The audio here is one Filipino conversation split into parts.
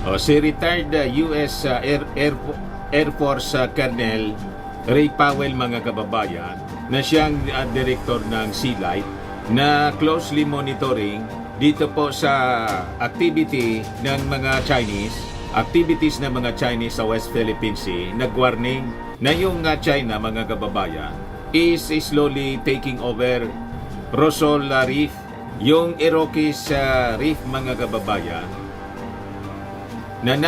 O, si retired US Air Force Colonel Ray Powell, mga kababayan, na siyang director ng Sealight, na closely monitoring dito po sa activity ng mga activities ng mga Chinese sa West Philippine Sea. Nag-warning na yung China, mga kababayan, is slowly taking over Rosol Reef, yung Iroquois Reef, mga kababayan, na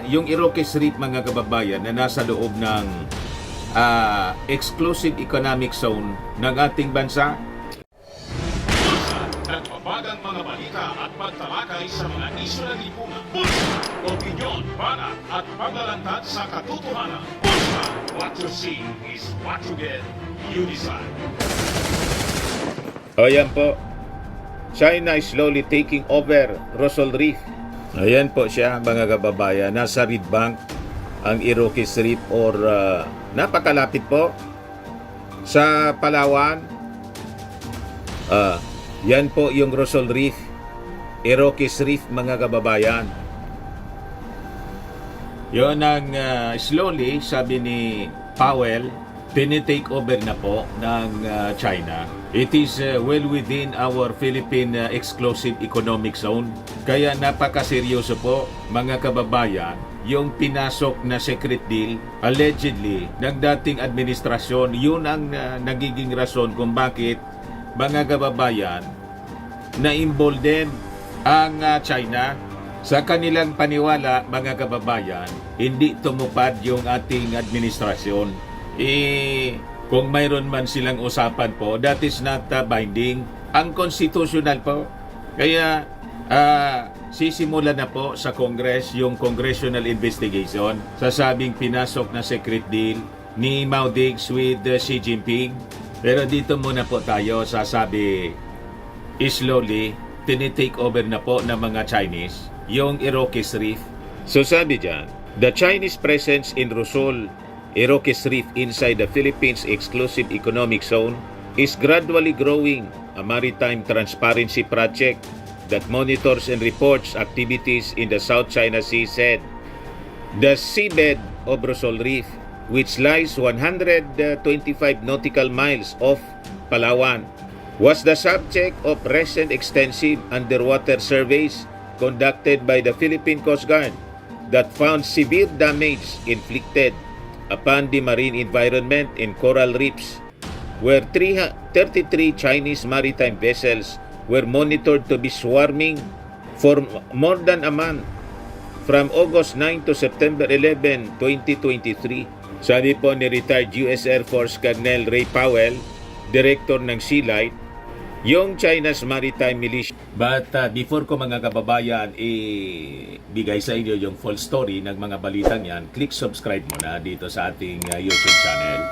yung Iroquois Reef, mga kababayan, na nasa loob ng exclusive economic zone ng ating bansa. Nagbabagang mga balita at pagtalakay sa mga isyu ng lipunan. Bulsa, opinyon, banat at paglalantad sa katotohanan. Bulsa, what you see is what you get. You decide. O yan po, China is slowly taking over Rosol Reef. Ayan po siya, mga kababayan, nasa Reed Bank ang Iroquois Reef, or napakalapit po sa Palawan. Yan po yung Rosol Reef, Iroquois Reef, mga kababayan. Yun ang slowly, sabi ni Powell, tinitake over na po ng China. It is well within our Philippine exclusive economic zone. Kaya napakaseryoso po, mga kababayan, yung pinasok na secret deal allegedly ng dating administrasyon. Yun ang nagiging rason kung bakit, mga kababayan, na-embolden ang China. Sa kanilang paniwala, mga kababayan, hindi tumupad yung ating administrasyon. Kung mayroon man silang usapan po, that is not binding. Ang constitutional po. Kaya sisimulan na po sa Congress yung congressional investigation sa sabing pinasok na secret deal ni Mao Diggs with Xi Jinping. Pero dito muna po tayo, sasabi slowly tinitake over na po ng mga Chinese yung Iroquois Reef. So sabi dyan, the Chinese presence in Rosol Iroquois Reef inside the Philippines exclusive economic zone is gradually growing, a maritime transparency project that monitors and reports activities in the South China Sea said. The seabed of Rosol Reef, which lies 125 nautical miles off Palawan, was the subject of recent extensive underwater surveys conducted by the Philippine Coast Guard that found severe damage inflicted upon the marine environment in coral reefs, where 33 Chinese maritime vessels were monitored to be swarming for more than a month, from August 9 to September 11, 2023. Sabi po ni retired US Air Force Colonel Ray Powell, director ng Sealight, yung China's maritime militia. But before ko, mga kababayan, bigay sa inyo yung full story ng mga balitang yan, click subscribe muna dito sa ating YouTube channel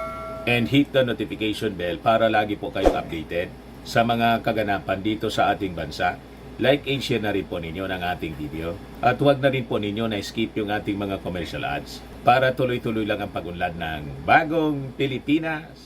and hit the notification bell para lagi po kayong updated sa mga kaganapan dito sa ating bansa. Like and share na rin po ninyo ng ating video. At huwag na rin po ninyo na skip yung ating mga commercial ads para tuloy-tuloy lang ang pag-unlad ng bagong Pilipinas.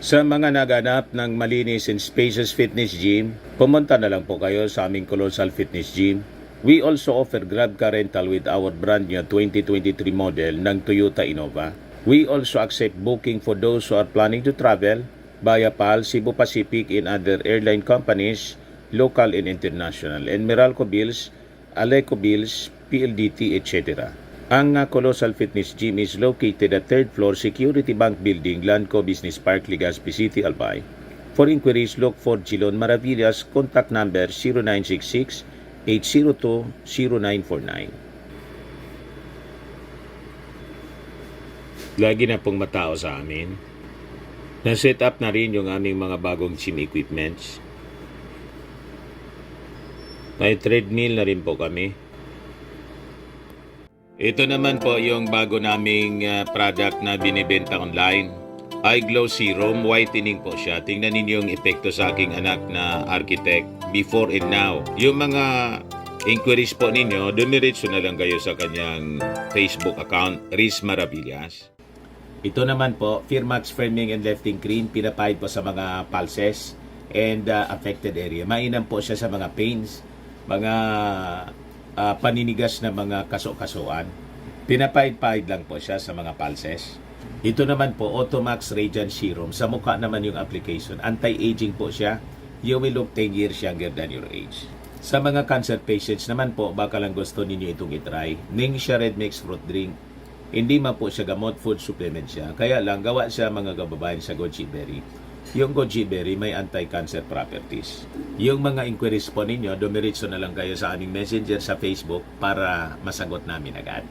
Sa mga naganap ng malinis and spacious fitness gym, pumunta na lang po kayo sa aming Colossal Fitness Gym. We also offer Grab car rental with our brand new 2023 model ng Toyota Innova. We also accept booking for those who are planning to travel via PAL, Cebu Pacific, and other airline companies, local and international, and Meralco Bills, Aleco Bills, PLDT, etc. Ang Colossal Fitness Gym is located at 3rd floor Security Bank Building, Lanco Business Park, Legazpi City, Albay. For inquiries, look for Gilon Maravillas. Contact number 0966-802-0949. Lagi na pong matao sa amin. Na-set up na rin yung aming mga bagong gym equipments. May treadmill na rin po kami. Ito naman po yung bago naming product na binibenta online. iGlow Serum, whitening po siya. Tingnan ninyo yung epekto sa aking anak na architect before and now. Yung mga inquiries po ninyo, dumiretso na lang kayo sa kanyang Facebook account, Riz Maravillas. Ito naman po, Firmax Firming and Lifting Cream, pinapahid po sa mga pulses and affected area. Mainam po siya sa mga pains, mga paninigas na mga kaso-kasuan. Pinapahid-pahid lang po siya sa mga pulses. Ito naman po, Automax Radiant Serum. Sa mukha naman yung application. Anti-aging po siya. You will look 10 years younger than your age. Sa mga cancer patients naman po, baka lang gusto ninyo itong itry. Ningxia Red Mix Fruit Drink. Hindi man po siya gamot, food supplement siya. Kaya lang, gawa siya mga kababayan sa goji berry. Yung goji berry may anti-cancer properties. Yung mga inquiries po ninyo, dumiritso na lang kayo sa aming messenger sa Facebook para masagot namin agad.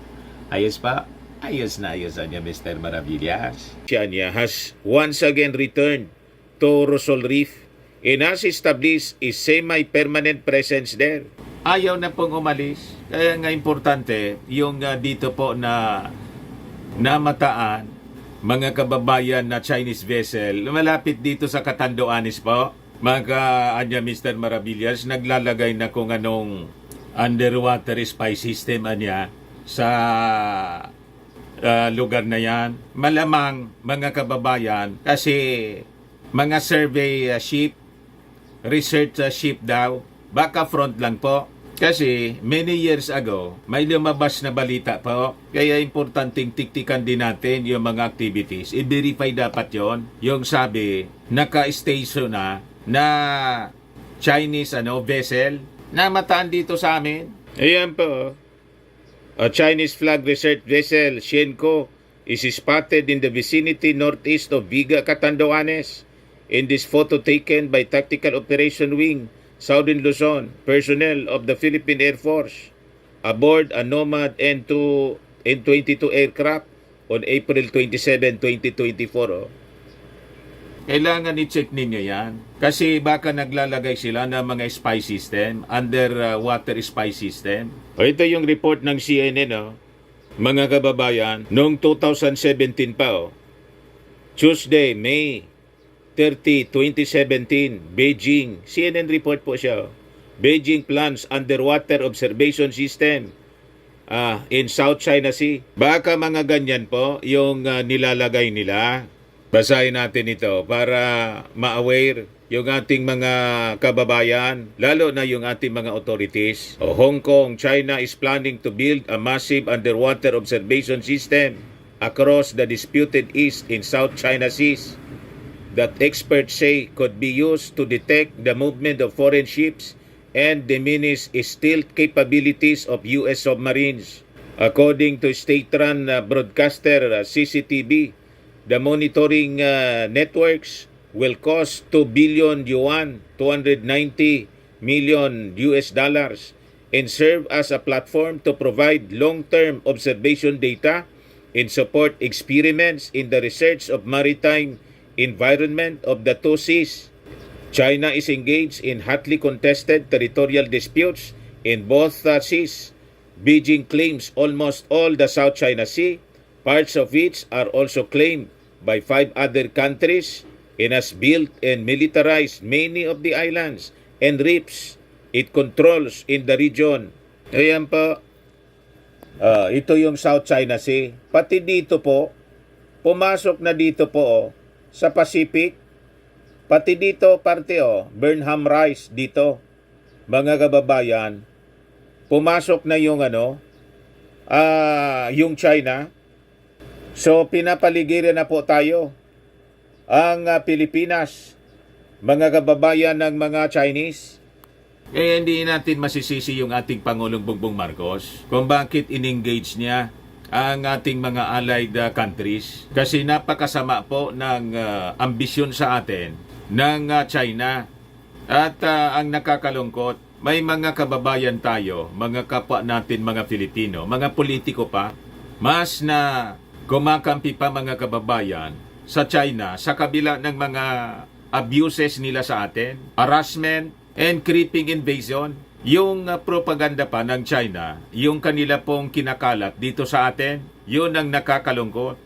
Ayos pa? Ayos na niya, Mr. Maravillas. Siya niya has once again returned to Rosol Reef and has established a semi-permanent presence there. Ayaw na pong umalis. Kaya nga importante, yung dito po na namataan, mga kababayan na Chinese vessel, malapit dito sa Catanduanes po. Anya Mr. Maravillas, naglalagay na kung anong underwater spy system niya sa lugar na yan. Malamang mga kababayan, kasi mga survey ship, research ship daw, baka front lang po. Kasi many years ago, may lumabas na balita po. Kaya importanteng tiktikan din natin yung mga activities. I-verify dapat yon. Yung sabi, naka-station na Chinese vessel na mataan dito sa amin. Ayan po. A Chinese flag research vessel, Shenko, is spotted in the vicinity northeast of Viga, Catanduanes. In this photo taken by Tactical Operation Wing, Southern Luzon, personnel of the Philippine Air Force, aboard a Nomad N22 aircraft on April 27, 2024. Kailangan i-check ninyo yan. Kasi baka naglalagay sila ng mga spy system, underwater spy system. Ito yung report ng CNN, mga kababayan, noong 2017 pa, Tuesday, May 30, 2017, Beijing. CNN report po siya. Beijing plans underwater observation system in South China Sea. Baka mga ganyan po yung nilalagay nila. Basahin natin ito para ma-aware yung ating mga kababayan, lalo na yung ating mga authorities. Hong Kong, China is planning to build a massive underwater observation system across the disputed East and South China Seas that experts say could be used to detect the movement of foreign ships and diminish stealth capabilities of U.S. submarines. According to state-run broadcaster CCTV, the monitoring networks will cost 2 billion yuan, 290 million US dollars, and serve as a platform to provide long-term observation data and support experiments in the research of maritime environment of the two seas. China is engaged in hotly contested territorial disputes in both seas. Beijing claims almost all the South China Sea, parts of which are also claimed by 5 other countries, and has built and militarized many of the islands and reefs it controls in the region. Ayan po. Ito yung South China Sea. Pati dito po, pumasok na dito po sa Pacific. Pati dito parte Burnham Rise dito. Mga kababayan, pumasok na yung yung China. So, pinapaligiran na po tayo ang Pilipinas, mga kababayan ng mga Chinese. Hindi natin masisisi yung ating Pangulong Bongbong Marcos kung bakit in-engage niya ang ating mga allied countries. Kasi napakasama po ng ambisyon sa atin ng China. At ang nakakalungkot, may mga kababayan tayo, mga kapwa natin, mga Filipino, mga politiko pa, mas na kumakampi pa mga kababayan sa China sa kabila ng mga abuses nila sa atin, harassment and creeping invasion. Yung propaganda pa ng China, yung kanila pong kinakalat dito sa atin, yun ang nakakalungkot.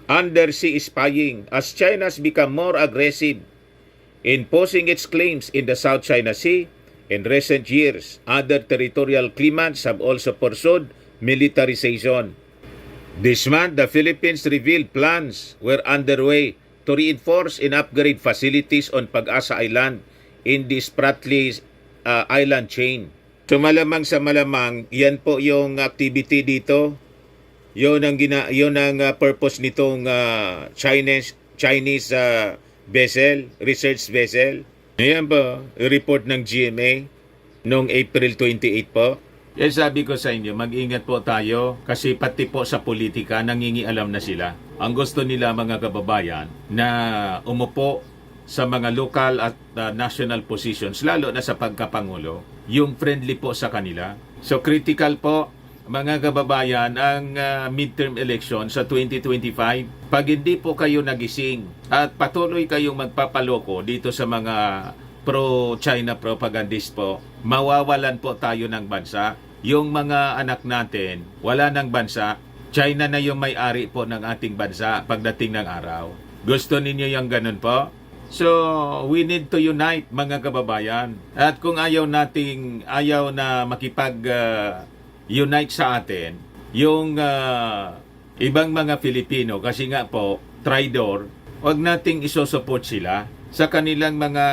Undersea spying as China's become more aggressive in posing its claims in the South China Sea. In recent years, other territorial claimants have also pursued militarization. This month, the Philippines revealed plans were underway to reinforce and upgrade facilities on Pag-asa Island in the Spratly Island chain. So malamang sa malamang, yan po yung activity dito. Yun ang purpose nitong Chinese vessel, research vessel. Ayan po, report ng GMA noong April 28 po. Yan sabi ko sa inyo, mag-ingat po tayo kasi pati po sa politika nangingialam na sila. Ang gusto nila mga kababayan na umupo sa mga local at national positions, lalo na sa pagkapangulo, yung friendly po sa kanila. So critical po mga kababayan ang midterm election sa 2025. Pag hindi po kayo nagising at patuloy kayong magpapaloko dito sa mga pro-China propagandist po, mawawalan po tayo ng bansa. Yung mga anak natin, wala ng bansa. China na yung may-ari po ng ating bansa pagdating ng araw. Gusto ninyo yung ganun po? So, we need to unite mga kababayan. At kung ayaw na makipag-unite sa atin, yung ibang mga Filipino, kasi nga po, traidor, wag nating isosupport sila sa kanilang mga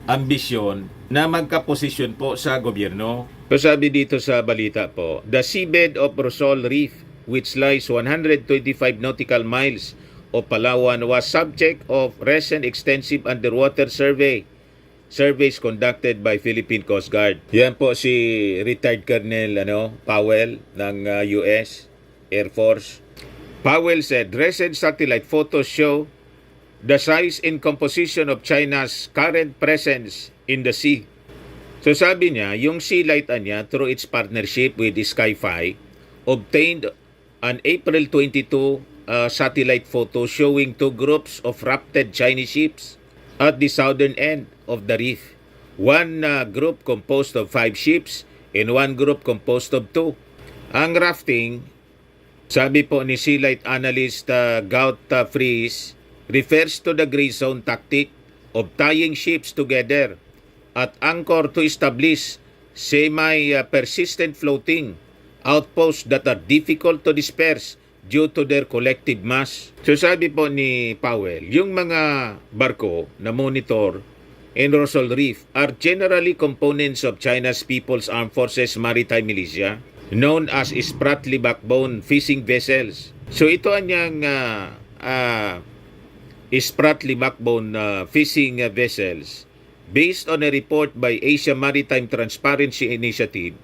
ambisyon na magkaposisyon po sa gobyerno. So sabi dito sa balita po, the seabed of Rosol Reef, which lies 125 nautical miles of Palawan, was subject of recent extensive underwater surveys conducted by Philippine Coast Guard. Yan po si retired Colonel Powell ng US Air Force. Powell said recent satellite photos show the size and composition of China's current presence in the sea. So sabi niya, yung Sea Light niya through its partnership with Sky-Fi obtained an April 22 satellite photo showing two groups of rafted Chinese ships at the southern end of the reef. One group composed of 5 ships and one group composed of 2. Ang rafting, sabi po ni Sea Light analyst Gaut Fries, refers to the gray zone tactic of tying ships together at anchor to establish semi-persistent floating outposts that are difficult to disperse due to their collective mass. So sabi po ni Powell, yung mga barko na monitor in Rosol Reef are generally components of China's People's Armed Forces Maritime Militia, known as Spratly Backbone fishing vessels. So ito anyang Spratly Backbone fishing vessels, based on a report by Asia Maritime Transparency Initiative,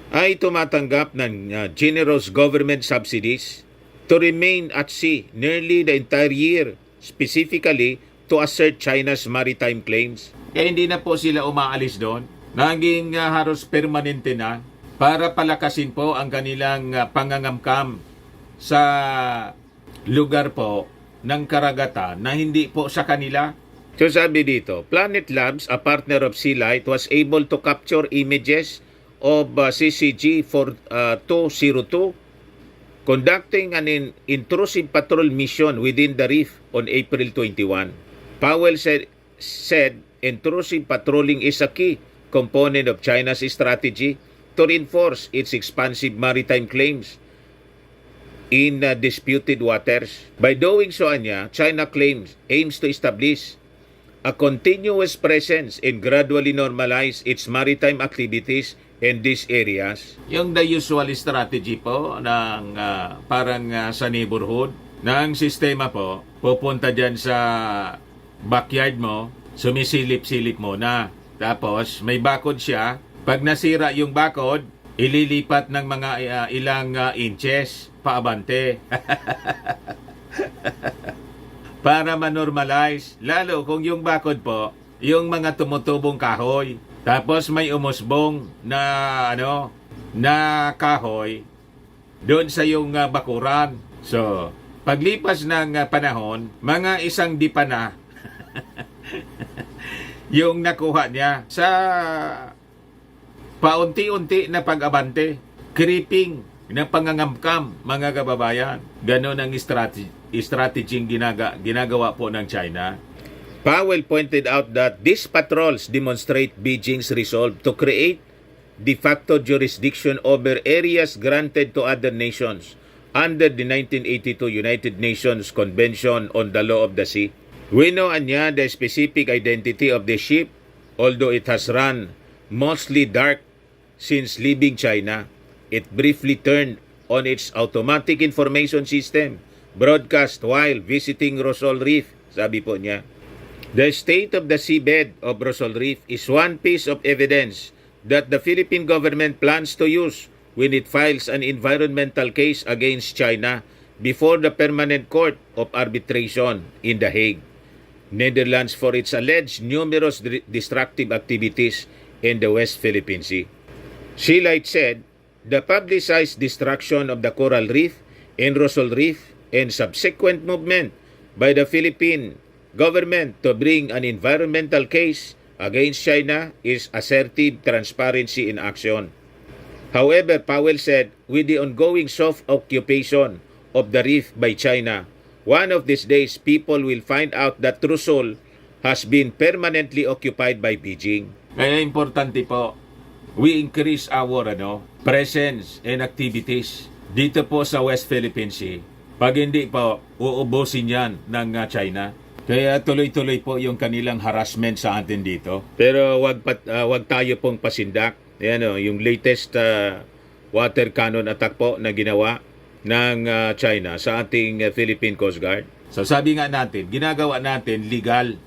ay tumatanggap ng generous government subsidies to remain at sea nearly the entire year, specifically to assert China's maritime claims. Kaya hindi na po sila umaalis doon. Naging halos permanente na para palakasin po ang kanilang pangangamkam sa lugar po ng karagatan na hindi po sa kanila. So sabi dito, Planet Labs, a partner of Sea Light, was able to capture images of CCG 202 conducting an intrusive patrol mission within the reef on April 21. Powell said intrusive patrolling is a key component of China's strategy to reinforce its expansive maritime claims in disputed waters. By doing so, China aims to establish a continuous presence and gradually normalize its maritime activities in these areas. Yung the usual strategy po ng parang sa neighborhood, ng sistema po, pupunta dyan sa backyard mo, sumisilip-silip mo na. Tapos may bakod siya. Pag nasira yung bakod, ililipat ng mga ilang inches paabante. Para manormalize, lalo kung yung bakod po, yung mga tumutubong kahoy. Tapos may umusbong na kahoy doon sa yung bakuran. So, paglipas ng panahon, mga isang dipa na yung nakuha niya sa paunti-unti na pag-abante, creeping na pangangamkam, mga kababayan. Ganon ang strategy ginagawa po ng China. Powell pointed out that these patrols demonstrate Beijing's resolve to create de facto jurisdiction over areas granted to other nations under the 1982 United Nations Convention on the Law of the Sea. We know the specific identity of the ship, although it has run mostly dark since leaving China. It briefly turned on its automatic information system broadcast while visiting Rosol Reef, sabi po niya. The state of the seabed of Rosol Reef is one piece of evidence that the Philippine government plans to use when it files an environmental case against China before the Permanent Court of Arbitration in The Hague, Netherlands, for its alleged numerous destructive activities in the West Philippine Sea. Sealight said, the publicized destruction of the coral reef in Rosol Reef and subsequent movement by the Philippine government to bring an environmental case against China is assertive transparency in action. However, Powell said, with the ongoing soft occupation of the reef by China, one of these days people will find out that Rosol has been permanently occupied by Beijing. Kaya importante po, we increase our presence and activities dito po sa West Philippine Sea. Pag hindi po, uubusin yan ng China. Kaya tuloy-tuloy po yung kanilang harassment sa atin dito. Pero wag tayo pong pasindak. Yan, yung latest water cannon attack po na ginawa ng China sa ating Philippine Coast Guard. So sabi nga natin, ginagawa natin legal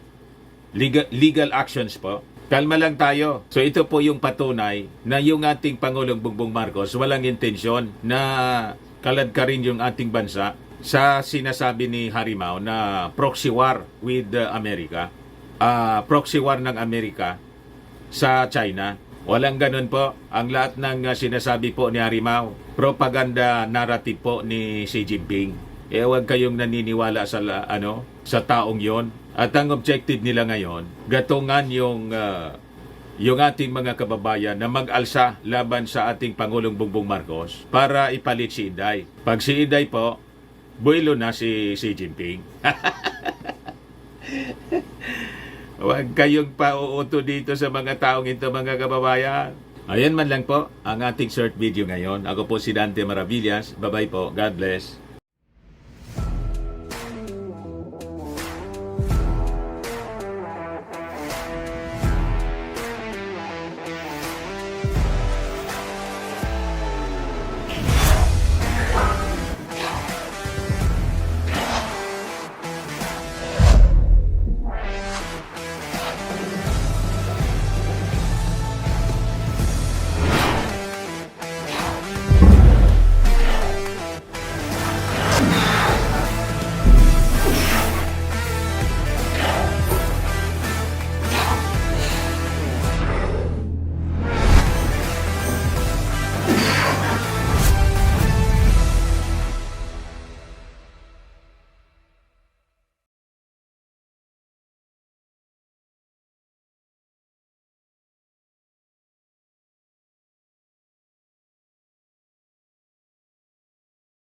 actions po. Kalma lang tayo. So ito po yung patunay na yung ating Pangulong Bongbong Marcos walang intensyon na kaladkarin yung ating bansa sa sinasabi ni Harimau na proxy war with America. Proxy war ng Amerika sa China. Walang ganun po. Ang lahat ng sinasabi po ni Harimau, propaganda narrative po ni Xi Jinping. Huwag kayong naniniwala sa taong yon. At ang objective nila ngayon, gatungan yung ating mga kababayan na mag-alsa laban sa ating Pangulong Bongbong Marcos para ipalit si Inday. Pag si Inday po, buwelo na si Xi Jinping. Huwag kayong pauuto dito sa mga taong ito, mga kababayan. Ayan man lang po ang ating short video ngayon. Ako po si Dante Maravillas. Bye-bye po. God bless.